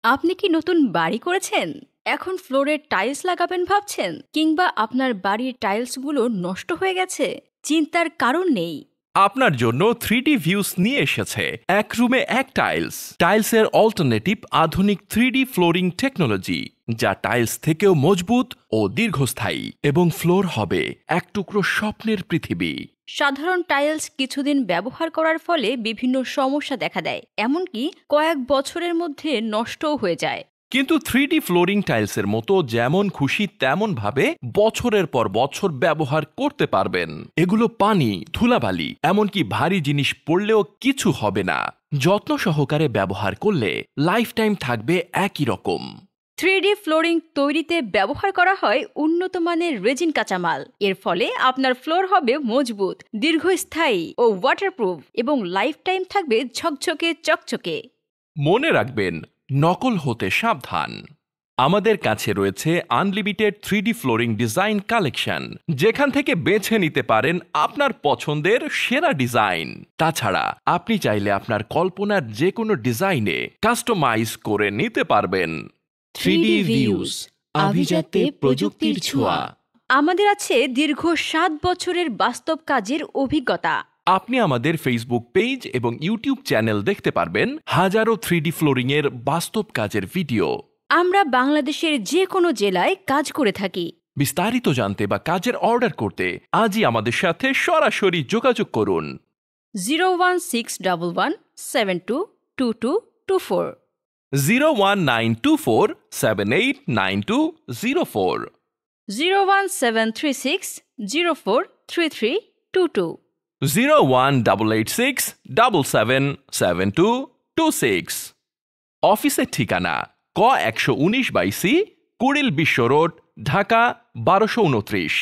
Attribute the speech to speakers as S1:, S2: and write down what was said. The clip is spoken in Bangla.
S1: আপনি কি নতুন বাড়ি করেছেন? এখন ফ্লোরে টাইলস লাগাবেন ভাবছেন? কিংবা আপনার বাড়ির টাইলসগুলো নষ্ট হয়ে গেছে? চিন্তার কারণ নেই।
S2: আপনার জন্য 3D ভিউস নিয়ে এসেছে এক রুমে এক টাইলস। টাইলসের অল্টারনেটিভ আধুনিক 3D ফ্লোরিং টেকনোলজি, যা টাইলস থেকেও মজবুত ও দীর্ঘস্থায়ী, এবং ফ্লোর হবে এক টুকরো স্বপ্নের পৃথিবী।
S1: সাধারণ টাইলস কিছুদিন ব্যবহার করার ফলে বিভিন্ন সমস্যা দেখা দেয়, এমনকি কয়েক বছরের মধ্যে নষ্টও হয়ে যায়।
S2: কিন্তু 3D ফ্লোরিং টাইলসের মতো যেমন খুশি তেমন ভাবে বছরের পর বছর ব্যবহার করতে পারবেন। এগুলো পানি, ধুলাবালি, এমনকি ভারী জিনিস পড়লেও কিছু হবে না। যত্ন সহকারে ব্যবহার করলে লাইফ টাইম থাকবে একই রকম।
S1: 3D ফ্লোরিং তৈরিতে ব্যবহার করা হয় উন্নত মানের রেজিন কাঁচামাল। এর ফলে আপনার ফ্লোর হবে মজবুত, দীর্ঘস্থায়ী ও ওয়াটারপ্রুফ, এবং লাইফ টাইম থাকবে ঝকঝকে চকচকে।
S2: মনে রাখবেন, নকল হতে সাবধান। আমাদের কাছে রয়েছে unlimited 3D flooring design collection, যেখান থেকে বেছে নিতে পারেন আপনার পছন্দের সেরা ডিজাইন। তাছাড়া আপনি চাইলে আপনার কল্পনার যে কোনো ডিজাইনে কাস্টমাইজ করে নিতে পারবেন।
S1: 3D ভিউস, আভিজাত্যে প্রযুক্তির ছোঁয়া। আমাদের আছে দীর্ঘ 7 বছরের বাস্তব কাজের অভিজ্ঞতা।
S2: আপনি আমাদের ফেসবুক পেজ এবং ইউটিউব চ্যানেল দেখতে পারবেন হাজারো 3D ফ্লোরিং এর বাস্তব কাজের ভিডিও।
S1: আমরা বাংলাদেশের যে কোনো জেলায় কাজ করে থাকি।
S2: বিস্তারিত জানতে বা কাজের অর্ডার করতে আজই আমাদের সাথে সরাসরি যোগাযোগ করুন।
S1: 01611722224
S2: 01924789204
S1: 01736043322
S2: 01886777226। অফিসের ঠিকানা ক 119/সি, কুড়িল বিশ্ব রোড, ঢাকা 1229।